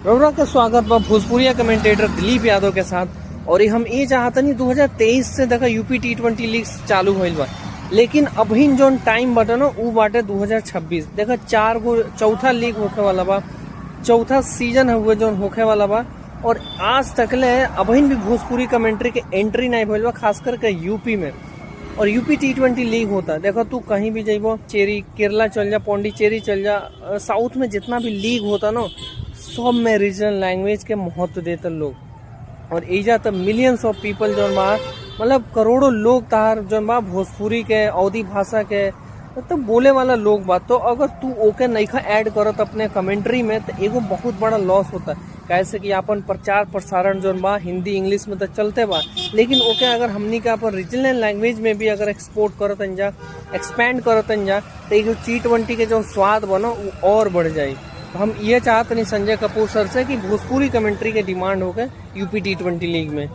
रउरा का स्वागत बा भोजपुरिया कमेंटेटर दिलीप यादव के साथ। और हम ये चाहतनी 2023 से देखा यूपी T20 लीग चालू होइल बा, लेकिन अभी जोन टाइम बाटे ना उ बाटे 2026। देखा 4 गो चौथा लीग होखे वाला बा, चौथा सीजन हुए जोन होखे वाला बा। और आज तकले अभी भी भोजपुरी कमेंट्री के एंट्री नहीं भइल बा, खास करके यूपी में। और यूपी T20 लीग होता, देखो तू कहीं भी जाइबो, चेरी केरला चल जा, पौंडीचेरी चल जा, साउथ में जितना भी लीग होता ना सब में रीजनल लैंग्वेज के महत्व देते लोग। और एजा तो मिलियंस ऑफ पीपल जो बा, मतलब करोड़ों लोग तार जो बा भोजपुरी के अवधी भाषा के तो बोले वाला लोग बा। तो अगर तू ओके नइखा ऐड करत अपने कमेंट्री में तो एगो बहुत बड़ा लॉस होता है। कैसे कि अपन प्रचार प्रसारण जो बा हिंदी इंग्लिश में तो चलते बा, लेकिन ओके अगर हमनी का अपन रीजनल लैंग्वेज में भी अगर एक्सपोर्ट करतन जा, एक्सपैंड करतन जा, तो एगो T20 के जो स्वाद बनो वो और बढ़ जाये। हम ये चाहते नहीं संजय कपूर सर से कि भोजपुरी कमेंट्री के डिमांड हो गए यूपी T20 लीग में।